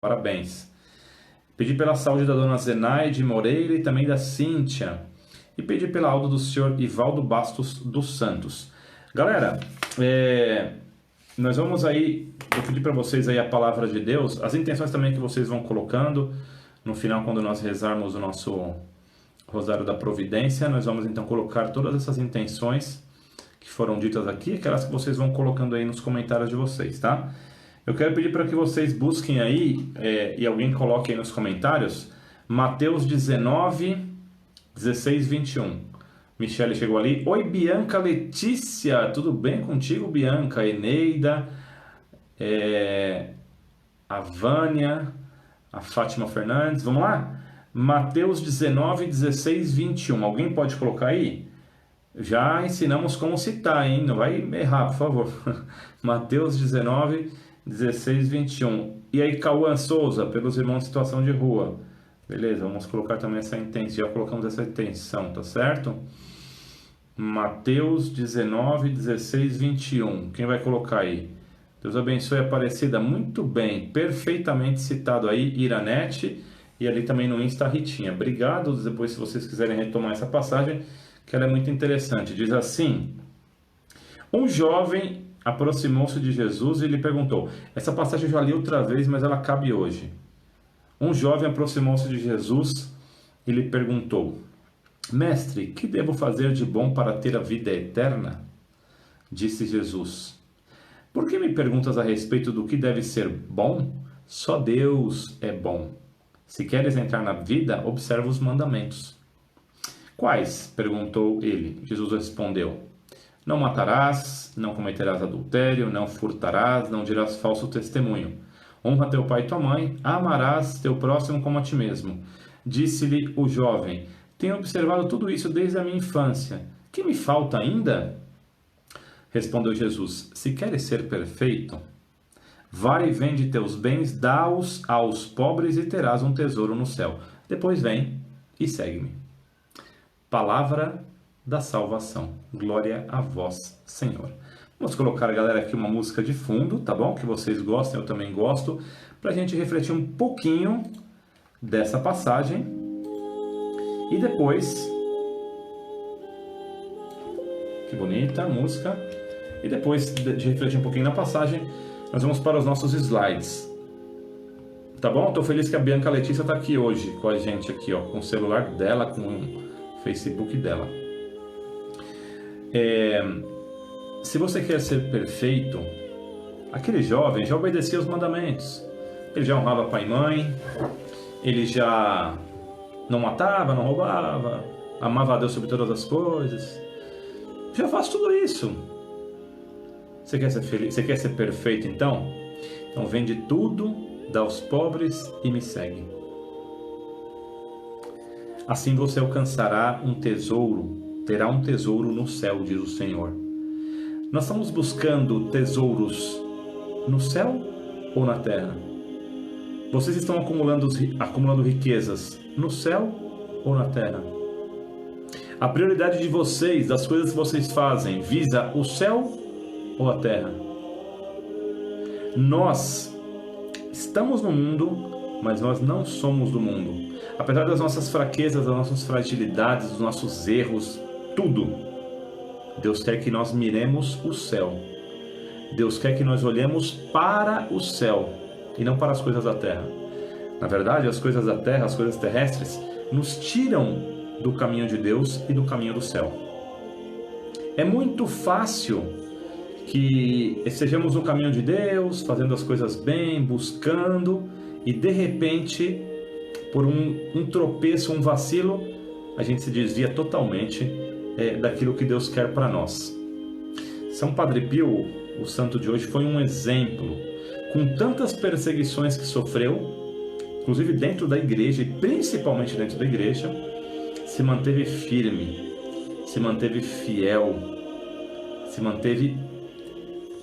Parabéns. Pedir pela saúde da dona Zenaide Moreira e também da Cíntia. E pedir pela alta do senhor Ivaldo Bastos dos Santos. Galera, nós vamos aí, eu pedi para vocês aí a palavra de Deus, as intenções também que vocês vão colocando no final, quando nós rezarmos o nosso Rosário da Providência, nós vamos então colocar todas essas intenções que foram ditas aqui, aquelas que vocês vão colocando aí nos comentários de vocês, tá? Eu quero pedir para que vocês busquem aí, e alguém coloque aí nos comentários, Mateus 19, 16, 21. Michele chegou ali. Oi, Bianca Letícia, tudo bem contigo, Bianca? Eneida, a Vânia, a Fátima Fernandes, vamos lá? Mateus 19, 16, 21. Alguém pode colocar aí? Já ensinamos como citar, hein? Não vai errar, por favor. Mateus 19, 16, 21. E aí, Cauã Souza, pelos irmãos em situação de rua. Beleza, vamos colocar também essa intenção. Já colocamos essa intenção, tá certo? Mateus 19, 16, 21. Quem vai colocar aí? Deus abençoe a Aparecida. Muito bem, perfeitamente citado aí, Iranete. E ali também no Insta, Ritinha. Obrigado. Depois, se vocês quiserem retomar essa passagem, que ela é muito interessante. Diz assim: um jovem aproximou-se de Jesus e lhe perguntou. Essa passagem eu já li outra vez, mas ela cabe hoje. Um jovem aproximou-se de Jesus e lhe perguntou: Mestre, que devo fazer de bom para ter a vida eterna? Disse Jesus: Por que me perguntas a respeito do que deve ser bom? Só Deus é bom. Se queres entrar na vida, observa os mandamentos. Quais? Perguntou ele. Jesus respondeu: Não matarás, não cometerás adultério, não furtarás, não dirás falso testemunho. Honra teu pai e tua mãe, amarás teu próximo como a ti mesmo. Disse-lhe o jovem: Tenho observado tudo isso desde a minha infância. Que me falta ainda? Respondeu Jesus: Se queres ser perfeito, vai e vende teus bens, dá-os aos pobres e terás um tesouro no céu. Depois vem e segue-me. Palavra da salvação. Glória a vós, Senhor. Vamos colocar, galera, aqui uma música de fundo, tá bom? Que vocês gostem, eu também gosto, para a gente refletir um pouquinho dessa passagem. E depois... Que bonita a música. E depois de refletir um pouquinho na passagem, nós vamos para os nossos slides. Tá bom? Estou feliz que a Bianca Letícia está aqui hoje com a gente, aqui, ó, com o celular dela, com o Facebook dela. Se você quer ser perfeito, aquele jovem já obedecia os mandamentos. Ele já honrava pai e mãe, ele já não matava, não roubava, amava a Deus sobre todas as coisas. Já faz tudo isso. Você quer ser feliz? Você quer ser perfeito, então? Então vende tudo, dá aos pobres e me segue. Assim você alcançará um tesouro, terá um tesouro no céu, diz o Senhor. Nós estamos buscando tesouros no céu ou na terra? Vocês estão acumulando riquezas no céu ou na terra? A prioridade de vocês, das coisas que vocês fazem, visa o céu ou a terra? Nós estamos no mundo, mas nós não somos do mundo. Apesar das nossas fraquezas, das nossas fragilidades, dos nossos erros, tudo, Deus quer que nós miremos o céu. Deus quer que nós olhemos para o céu e não para as coisas da terra. Na verdade, as coisas da terra, as coisas terrestres, nos tiram do caminho de Deus e do caminho do céu. É muito fácil que estejamos no caminho de Deus, fazendo as coisas bem, buscando, e de repente, por um tropeço, um vacilo, a gente se desvia totalmente daquilo que Deus quer para nós. São Padre Pio, o santo de hoje, foi um exemplo. Com tantas perseguições que sofreu, inclusive dentro da igreja, e principalmente dentro da igreja, se manteve firme, se manteve fiel, se manteve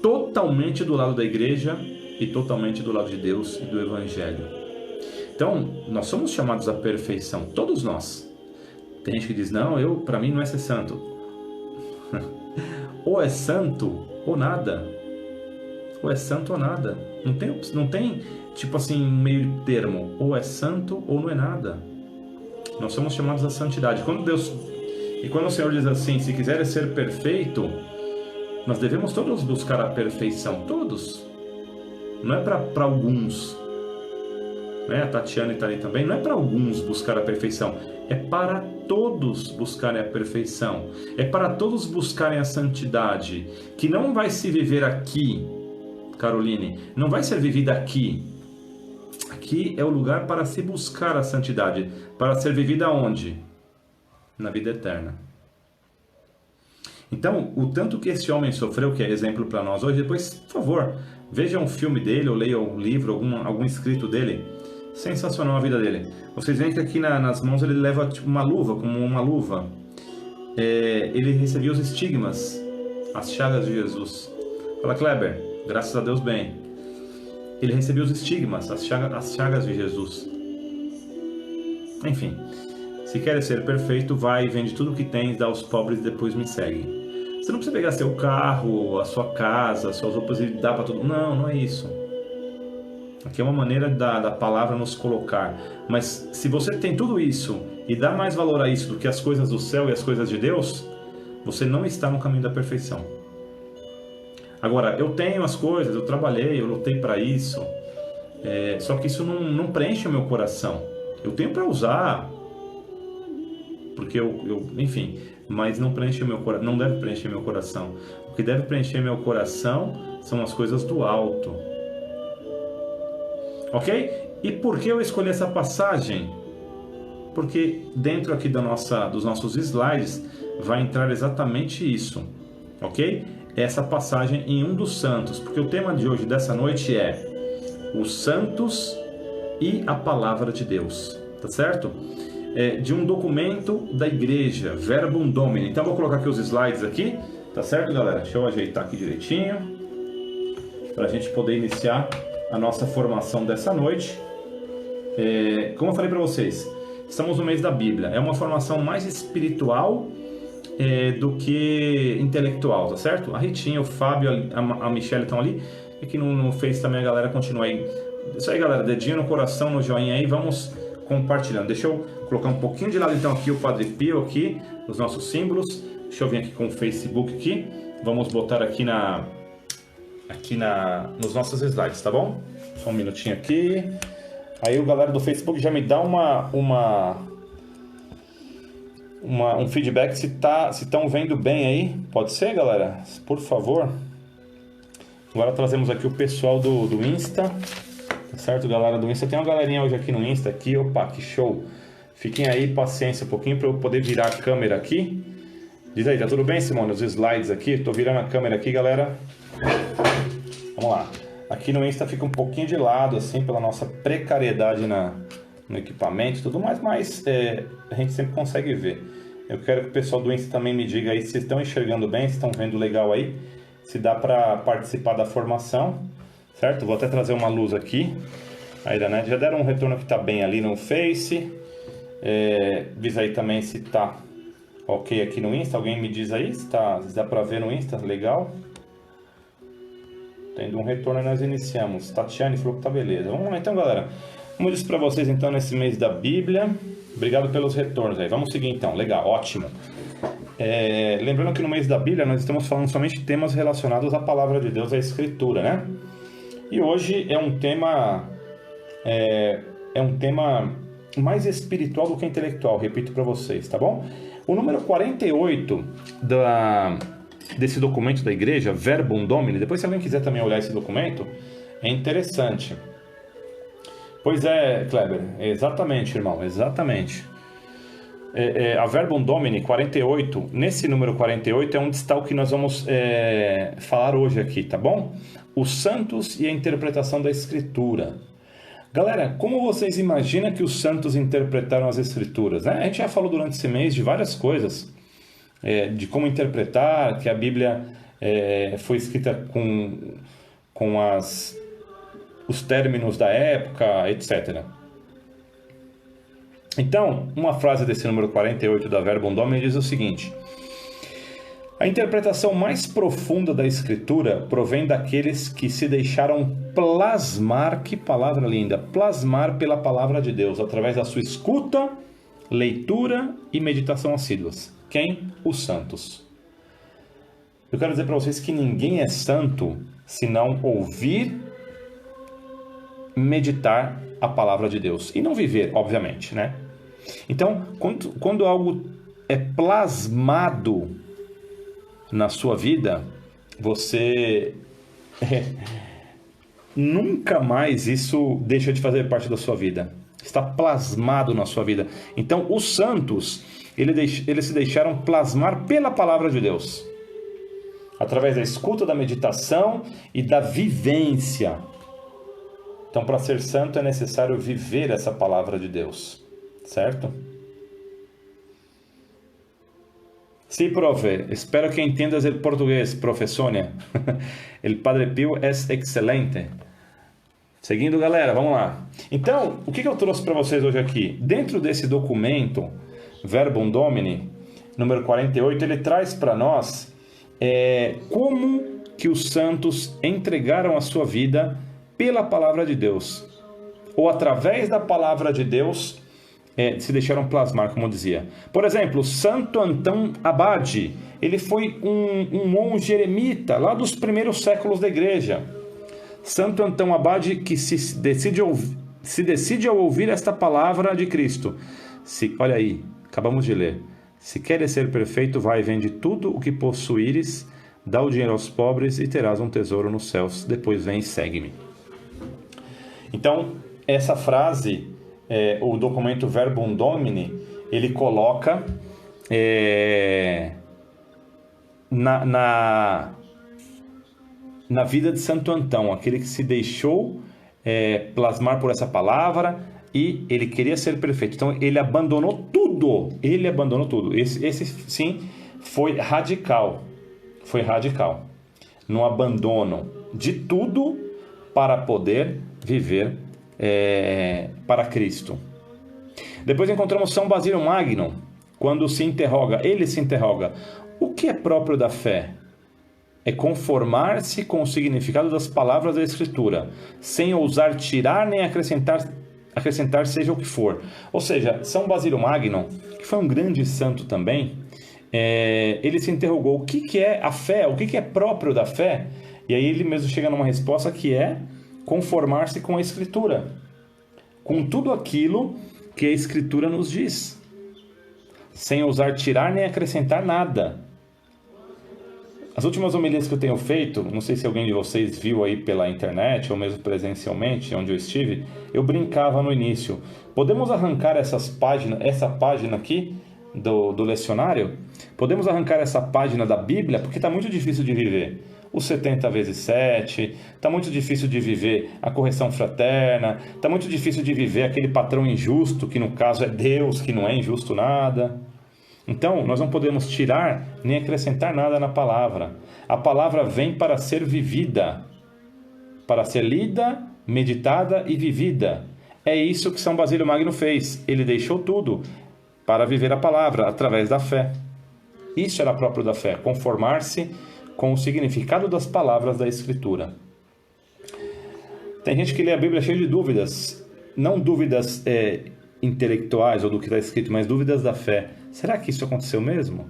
totalmente do lado da igreja e totalmente do lado de Deus e do Evangelho. Então, nós somos chamados à perfeição, todos nós. Tem gente que diz, não, para mim não é ser santo. Ou é santo ou nada. Ou é santo ou nada. Não tem tipo assim, meio termo. Ou é santo ou não é nada. Nós somos chamados à santidade. Quando o Senhor diz assim, se quiseres ser perfeito, nós devemos todos buscar a perfeição. Todos. Não é para alguns. Né? A Tatiana está ali também. Não é para alguns buscar a perfeição. É para todos buscarem a perfeição. É para todos buscarem a santidade. Que não vai se viver aqui, Caroline. Não vai ser vivida aqui. Aqui é o lugar para se buscar a santidade. Para ser vivida onde? Na vida eterna. Então, o tanto que esse homem sofreu, que é exemplo para nós hoje, depois, por favor, veja um filme dele, ou leia um livro, algum escrito dele. Sensacional a vida dele. Vocês veem que aqui nas mãos ele leva tipo, uma luva, como uma luva. Ele recebia os estigmas, as chagas de Jesus. Fala, Kleber, graças a Deus bem. Ele recebeu os estigmas, as chagas de Jesus. Enfim, se queres ser perfeito, vai, vende tudo que tens, dá aos pobres e depois me segue. Você não precisa pegar seu carro, a sua casa, as suas roupas e dar para todo mundo. Não, não é isso. Aqui é uma maneira da palavra nos colocar. Mas se você tem tudo isso e dá mais valor a isso do que as coisas do céu e as coisas de Deus, você não está no caminho da perfeição. Agora, eu tenho as coisas, eu trabalhei, eu lutei para isso, só que isso não preenche o meu coração. Eu tenho para usar, porque enfim, mas não preenche o meu coração, não deve preencher meu coração. O que deve preencher meu coração são as coisas do alto. Ok? E por que eu escolhi essa passagem? Porque dentro aqui dos nossos slides vai entrar exatamente isso. Ok? Essa passagem em um dos santos, porque o tema de hoje, dessa noite, é os santos e a palavra de Deus, tá certo? De um documento da igreja, Verbum Domini. Então vou colocar aqui os slides aqui, tá certo, galera? Deixa eu ajeitar aqui direitinho, para a gente poder iniciar a nossa formação dessa noite. Como eu falei para vocês, estamos no mês da Bíblia, é uma formação mais espiritual do que intelectual, tá certo? A Ritinha, o Fábio, a Michelle estão ali. E aqui no Face também a galera continua aí. Isso aí, galera, dedinho no coração, no joinha aí, vamos compartilhando. Deixa eu colocar um pouquinho de lado então aqui o Padre Pio aqui, os nossos símbolos. Deixa eu vir aqui com o Facebook aqui. Vamos botar aqui nos nossos slides, tá bom? Só um minutinho aqui. Aí o galera do Facebook já me dá um feedback se estão vendo bem aí. Pode ser, galera? Por favor. Agora trazemos aqui o pessoal do Insta. Tá certo, galera do Insta? Tem uma galerinha hoje aqui no Insta. Aqui. Opa, que show. Fiquem aí, paciência um pouquinho para eu poder virar a câmera aqui. Diz aí, tá tudo bem, Simone? Os slides aqui. Tô virando a câmera aqui, galera. Vamos lá. Aqui no Insta fica um pouquinho de lado, assim, pela nossa precariedade no equipamento e tudo mais, mas a gente sempre consegue ver. Eu quero que o pessoal do Insta também me diga aí se estão enxergando bem, se estão vendo legal aí, se dá para participar da formação, certo? Vou até trazer uma luz aqui. Aí, né? Já deram um retorno que está bem ali no Face. Diz aí também se está ok aqui no Insta. Alguém me diz aí se dá para ver no Insta, legal? Tendo um retorno, nós iniciamos. Tatiane falou que tá beleza. Vamos lá então, galera. Como eu disse para vocês, então, nesse mês da Bíblia. Obrigado pelos retornos aí. Vamos seguir então. Legal, ótimo. Lembrando que no mês da Bíblia nós estamos falando somente de temas relacionados à palavra de Deus, à Escritura, né? E hoje é um tema mais espiritual do que intelectual, repito para vocês, tá bom? O número 48 desse documento da igreja, Verbum Domini, depois se alguém quiser também olhar esse documento, é interessante. Pois é, Kleber, exatamente, irmão, exatamente. A Verbum Domini 48, nesse número 48 é onde está o que nós vamos falar hoje aqui, tá bom? Os santos e a interpretação da Escritura. Galera, como vocês imaginam que os santos interpretaram as Escrituras, né? A gente já falou durante esse mês de várias coisas, de como interpretar, que a Bíblia foi escrita com os términos da época, etc. Então, uma frase desse número 48 da Verbum Domini diz o seguinte: A interpretação mais profunda da Escritura provém daqueles que se deixaram plasmar, que palavra linda, plasmar pela palavra de Deus, através da sua escuta, leitura e meditação assíduas. Quem? Os santos. Eu quero dizer para vocês que ninguém é santo se não ouvir, meditar a palavra de Deus. E não viver, obviamente, né? Então, quando algo é plasmado na sua vida, você nunca mais isso deixa de fazer parte da sua vida. Está plasmado na sua vida. Então, os santos, eles se deixaram plasmar pela palavra de Deus, através da escuta, da meditação e da vivência. Então, para ser santo é necessário viver essa palavra de Deus, certo? Sí, profe, espero que entiendas el portugués, profe Sônia. El Padre Pio é excelente. Seguindo, galera, vamos lá. Então, o que eu trouxe para vocês hoje aqui? Dentro desse documento, Verbum Domini, número 48, ele traz para nós como que os santos entregaram a sua vida pela palavra de Deus, ou através da palavra de Deus, se deixaram plasmar, como eu dizia. Por exemplo, Santo Antão Abade, ele foi um monge eremita, lá dos primeiros séculos da igreja. Santo Antão Abade, que se decide ao ouvir esta palavra de Cristo. Olha aí, acabamos de ler. Se queres ser perfeito, vai e vende tudo o que possuíres, dá o dinheiro aos pobres e terás um tesouro nos céus. Depois vem e segue-me. Então, essa frase, o documento Verbum Domini, ele coloca na vida de Santo Antão, aquele que se deixou plasmar por essa palavra e ele queria ser perfeito. Então, ele abandonou tudo. Esse sim, foi radical. No abandono de tudo para poder viver para Cristo. Depois encontramos São Basílio Magno, quando ele se interroga: o que é próprio da fé? É conformar-se com o significado das palavras da Escritura, sem ousar tirar nem acrescentar seja o que for. Ou seja, São Basílio Magno, que foi um grande santo também, ele se interrogou: o que é a fé? O que é próprio da fé? E aí ele mesmo chega numa resposta que é conformar-se com a Escritura, com tudo aquilo que a Escritura nos diz, sem ousar tirar nem acrescentar nada. As últimas homilias que eu tenho feito, não sei se alguém de vocês viu aí pela internet ou mesmo presencialmente, onde eu estive, eu brincava no início: podemos arrancar essa página aqui do lecionário? Podemos arrancar essa página da Bíblia, porque está muito difícil de viver os 70 vezes 7, está muito difícil de viver a correção fraterna, está muito difícil de viver aquele patrão injusto, que no caso é Deus, que não é injusto nada. Então, nós não podemos tirar nem acrescentar nada na palavra. A palavra vem para ser vivida, para ser lida, meditada e vivida. É isso que São Basílio Magno fez. Ele deixou tudo para viver a palavra através da fé. Isso era próprio da fé, conformar-se com o significado das palavras da Escritura. Tem gente que lê a Bíblia cheia de dúvidas, não dúvidas intelectuais ou do que está escrito, mas dúvidas da fé. Será que isso aconteceu mesmo?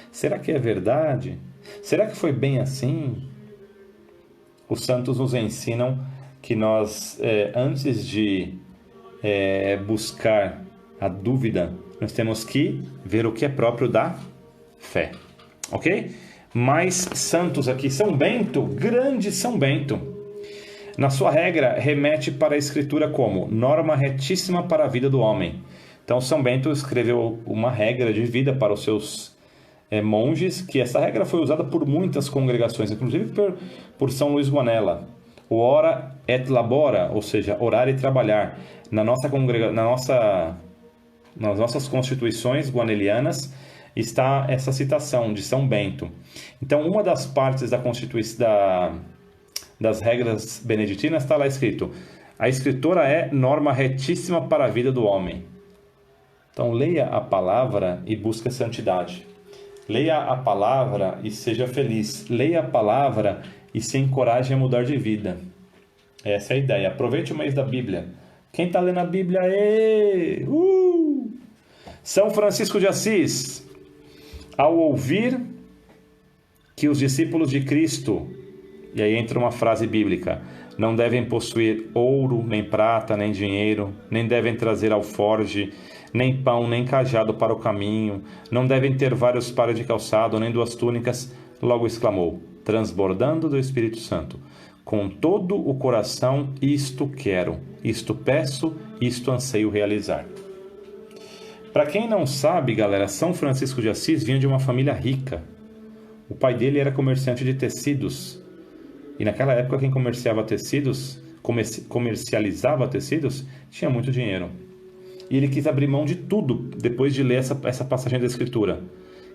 Será que é verdade? Será que foi bem assim? Os santos nos ensinam que nós, antes de buscar a dúvida, nós temos que ver o que é próprio da fé. Ok? Mais santos aqui. São Bento, grande São Bento, na sua regra, remete para a Escritura como norma retíssima para a vida do homem. Então, São Bento escreveu uma regra de vida para os seus monges, que essa regra foi usada por muitas congregações, inclusive por São Luís Guanella. O ora et labora, ou seja, orar e trabalhar. Nas nossas constituições guanelianas está essa citação de São Bento. Então, uma das partes da Constituição das regras beneditinas está lá escrito: a Escritura é norma retíssima para a vida do homem. Então, leia a palavra e busque a santidade. Leia a palavra e seja feliz. Leia a palavra e se encoraje a mudar de vida. Essa é a ideia. Aproveite o mês da Bíblia. Quem está lendo a Bíblia? São Francisco de Assis, ao ouvir que os discípulos de Cristo, e aí entra uma frase bíblica, não devem possuir ouro, nem prata, nem dinheiro, nem devem trazer alforge, nem pão, nem cajado para o caminho, não devem ter vários pares de calçado, nem 2 túnicas, logo exclamou, transbordando do Espírito Santo, com todo o coração isto quero, isto peço, isto anseio realizar. Para quem não sabe, galera, São Francisco de Assis vinha de uma família rica. O pai dele era comerciante de tecidos. E naquela época quem comercializava tecidos, tinha muito dinheiro. E ele quis abrir mão de tudo depois de ler essa passagem da Escritura.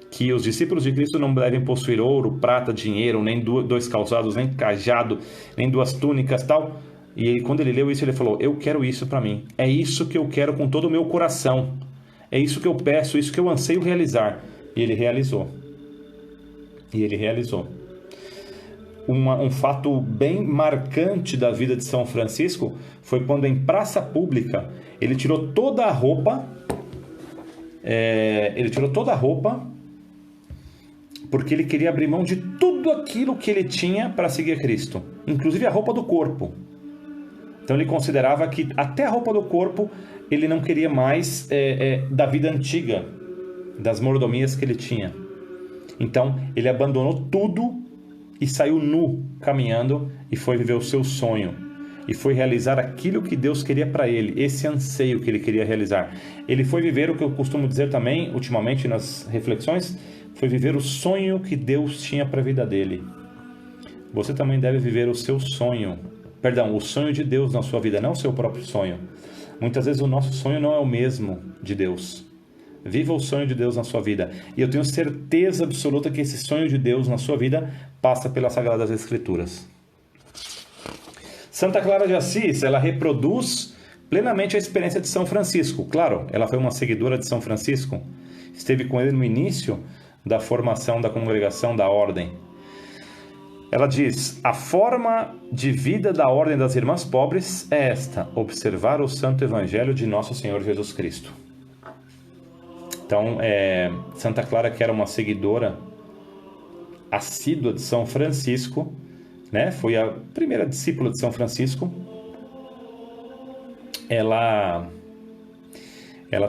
Que os discípulos de Cristo não devem possuir ouro, prata, dinheiro, nem 2 calçados, nem cajado, nem 2 túnicas, tal. E ele, quando ele leu isso, ele falou, eu quero isso para mim. É isso que eu quero com todo o meu coração. É isso que eu peço, isso que eu anseio realizar. E ele realizou. Um fato bem marcante da vida de São Francisco foi quando em praça pública ele tirou toda a roupa. Porque ele queria abrir mão de tudo aquilo que ele tinha para seguir a Cristo, inclusive a roupa do corpo. Então ele considerava que até a roupa do corpo ele não queria mais da vida antiga, das mordomias que ele tinha. Então ele abandonou tudo e saiu nu, caminhando, e foi viver o seu sonho. E foi realizar aquilo que Deus queria para ele, esse anseio que ele queria realizar. Ele foi viver o que eu costumo dizer também, ultimamente nas reflexões, foi viver o sonho que Deus tinha para a vida dele. Você também deve viver o seu sonho. O sonho de Deus na sua vida, não o seu próprio sonho. Muitas vezes o nosso sonho não é o mesmo de Deus. Viva o sonho de Deus na sua vida. E eu tenho certeza absoluta que esse sonho de Deus na sua vida passa pelas Sagradas Escrituras. Santa Clara de Assis, ela reproduz plenamente a experiência de São Francisco. Claro, ela foi uma seguidora de São Francisco. Esteve com ele no início da formação da congregação da ordem. Ela diz, a forma de vida da Ordem das Irmãs Pobres é esta, observar o Santo Evangelho de Nosso Senhor Jesus Cristo. Então, Santa Clara, que era uma seguidora assídua de São Francisco, né? Foi a primeira discípula de São Francisco, ela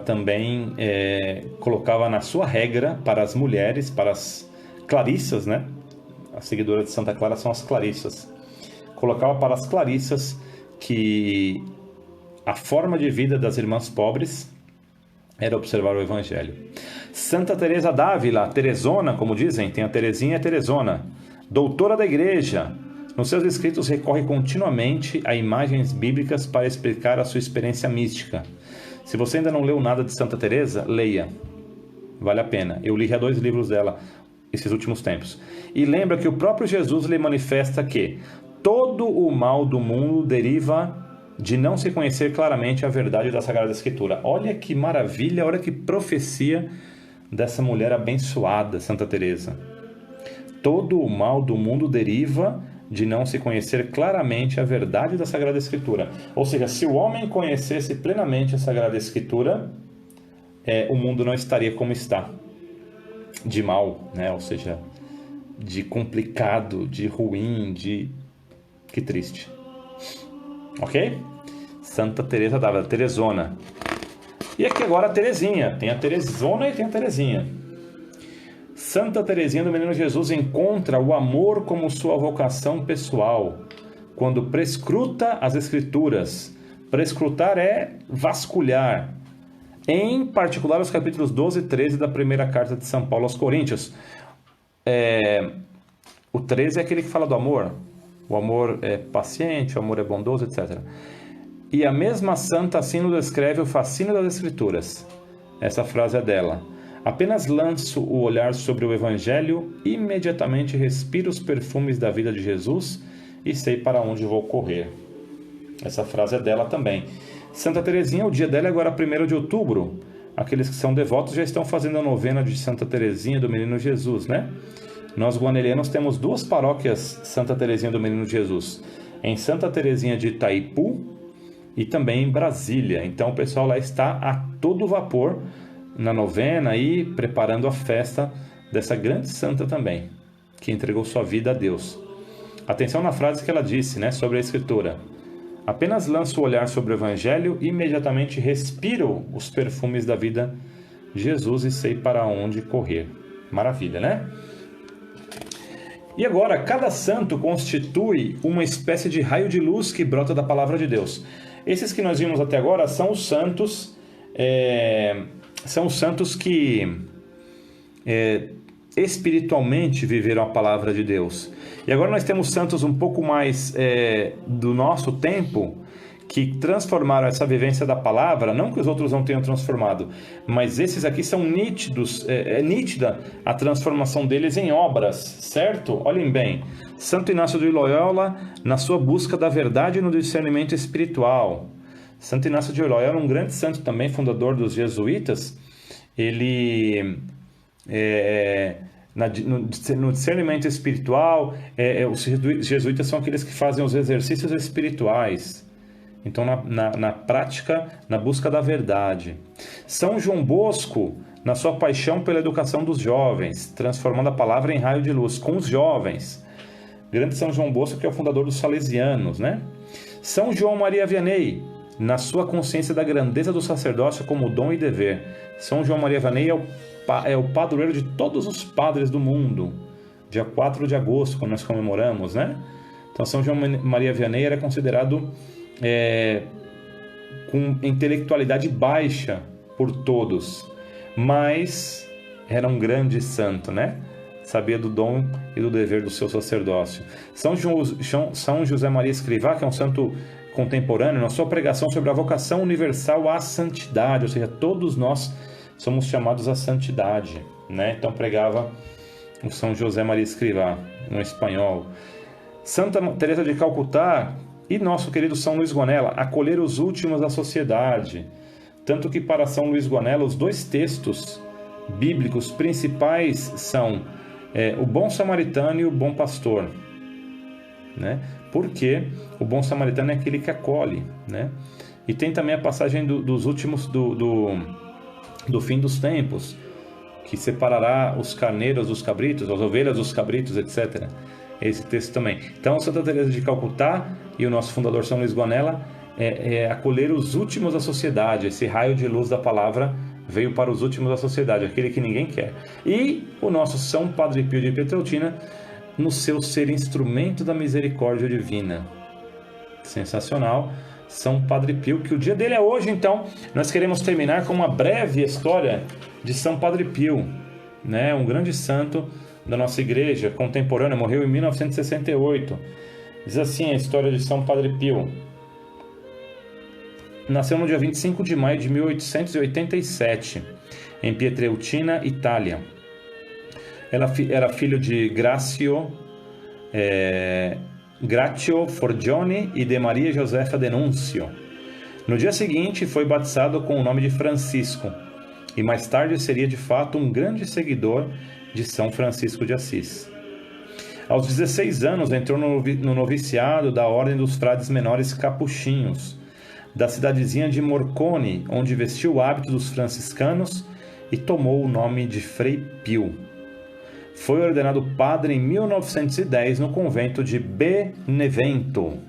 também colocava na sua regra para as mulheres, para as clarissas, né? As seguidoras de Santa Clara são as clarissas. Colocava para as clarissas que a forma de vida das irmãs pobres era observar o Evangelho. Santa Teresa d'Ávila, Teresona, como dizem, tem a Teresinha e a Teresona, doutora da Igreja. Nos seus escritos recorre continuamente a imagens bíblicas para explicar a sua experiência mística. Se você ainda não leu nada de Santa Teresa, leia. Vale a pena. Eu li já 2 livros dela esses últimos tempos. E lembra que o próprio Jesus lhe manifesta que todo o mal do mundo deriva de não se conhecer claramente a verdade da Sagrada Escritura. Olha que maravilha, olha que profecia dessa mulher abençoada, Santa Teresa. Todo o mal do mundo deriva de não se conhecer claramente a verdade da Sagrada Escritura. Ou seja, se o homem conhecesse plenamente a Sagrada Escritura, o mundo não estaria como está. De mal, né? Ou seja, de complicado, de ruim, que triste. Ok? Santa Teresa d'Ávila, Teresona. E aqui agora a Teresinha. Tem a Teresona e tem a Teresinha. Santa Teresinha do Menino Jesus encontra o amor como sua vocação pessoal, quando prescruta as Escrituras. Prescrutar é vasculhar. Em particular os capítulos 12 e 13 da primeira carta de São Paulo aos Coríntios. O 13 é aquele que fala do amor. O amor é paciente, o amor é bondoso, etc. E a mesma santa assim nos descreve o fascínio das Escrituras. Essa frase é dela. Apenas lanço o olhar sobre o Evangelho, imediatamente respiro os perfumes da vida de Jesus e sei para onde vou correr. Essa frase é dela também. Santa Teresinha, o dia dela é agora 1º de outubro. aqueles que são devotos já estão fazendo a novena de Santa Teresinha do Menino Jesus, né? Nós guanelianos temos 2 paróquias Santa Teresinha do Menino Jesus, em Santa Teresinha de Itaipu e também em Brasília. Então o pessoal lá está a todo vapor na novena e preparando a festa dessa grande santa também, que entregou sua vida a Deus. Atenção na frase que ela disse, né, sobre a Escritura. Apenas lanço o olhar sobre o Evangelho e imediatamente respiro os perfumes da vida de Jesus e sei para onde correr. Maravilha, né? E agora, cada santo constitui uma espécie de raio de luz que brota da palavra de Deus. Esses que nós vimos até agora são os santos, que espiritualmente viveram a palavra de Deus. E agora nós temos santos um pouco mais do nosso tempo, que transformaram essa vivência da palavra, não que os outros não tenham transformado, mas esses aqui são nítidos, é nítida a transformação deles em obras, certo? Olhem bem, Santo Inácio de Loyola, na sua busca da verdade e no discernimento espiritual. Santo Inácio de Loyola, um grande santo também, fundador dos jesuítas, ele... no discernimento espiritual, os jesuítas são aqueles que fazem os exercícios espirituais. Então, na prática, na busca da verdade. São João Bosco, na sua paixão pela educação dos jovens, transformando a palavra em raio de luz com os jovens. Grande São João Bosco, que é o fundador dos salesianos, né? São João Maria Vianney, na sua consciência da grandeza do sacerdócio como dom e dever. São João Maria Vianney é o padroeiro de todos os padres do mundo. Dia 4 de agosto, quando nós comemoramos, né? Então, São João Maria Vianney era considerado com intelectualidade baixa por todos, mas era um grande santo, né? Sabia do dom e do dever do seu sacerdócio. São José Maria Escrivá, que é um santo contemporâneo, na sua pregação sobre a vocação universal à santidade, ou seja, todos nós somos chamados à santidade, né? Então pregava o São José Maria Escrivá, um espanhol. Santa Teresa de Calcutá e nosso querido São Luís Gonella, acolher os últimos da sociedade. Tanto que para São Luís Gonella, os 2 textos bíblicos principais são o bom samaritano e o bom pastor, né? Porque o bom samaritano é aquele que acolhe, né? E tem também a passagem dos últimos do fim dos tempos, que separará os carneiros dos cabritos, as ovelhas dos cabritos, etc. Esse texto também. Então, Santa Teresa de Calcutá e o nosso fundador São Luís Gonella acolher os últimos da sociedade. Esse raio de luz da palavra veio para os últimos da sociedade, aquele que ninguém quer. E o nosso São Padre Pio de Pietrelcina, no seu ser instrumento da misericórdia divina. Sensacional, São Padre Pio, que o dia dele é hoje. Então, nós queremos terminar com uma breve história de São Padre Pio, né? Um grande santo da nossa igreja contemporânea, morreu em 1968. Diz assim a história de São Padre Pio. Nasceu no dia 25 de maio de 1887, em Pietrelcina, Itália. Era filho de Grazio Forgione e de Maria Josefa Denuncio. No dia seguinte foi batizado com o nome de Francisco e mais tarde seria de fato um grande seguidor de São Francisco de Assis. Aos 16 anos entrou no noviciado da Ordem dos Frades Menores Capuchinhos, da cidadezinha de Morcone, onde vestiu o hábito dos franciscanos e tomou o nome de Frei Pio. Foi ordenado padre em 1910 no convento de Benevento.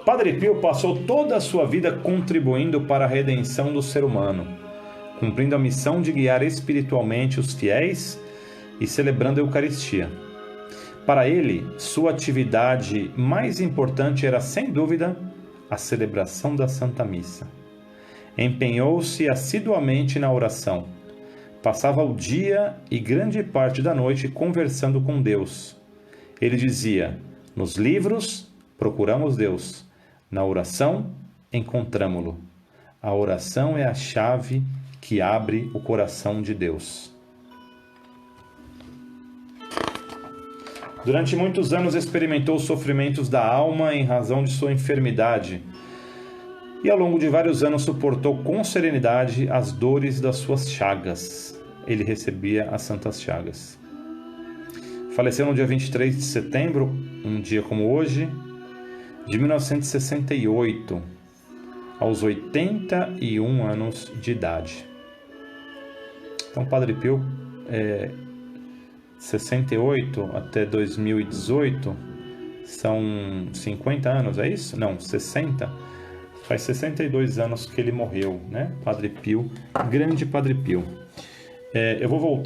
Padre Pio passou toda a sua vida contribuindo para a redenção do ser humano, cumprindo a missão de guiar espiritualmente os fiéis e celebrando a Eucaristia. Para ele, sua atividade mais importante era, sem dúvida, a celebração da Santa Missa. Empenhou-se assiduamente na oração. Passava o dia e grande parte da noite conversando com Deus. Ele dizia: nos livros procuramos Deus, na oração encontramo-lo. A oração é a chave que abre o coração de Deus. Durante muitos anos experimentou os sofrimentos da alma em razão de sua enfermidade e ao longo de vários anos suportou com serenidade as dores das suas chagas. Ele recebia as santas chagas. Faleceu no dia 23 de setembro, um dia como hoje, de 1968, aos 81 anos de idade. Então, Padre Pio, 68 até 2018, são 50 anos, é isso? Não, 60. Faz 62 anos que ele morreu, né? Padre Pio, grande Padre Pio. Eu vou voltando.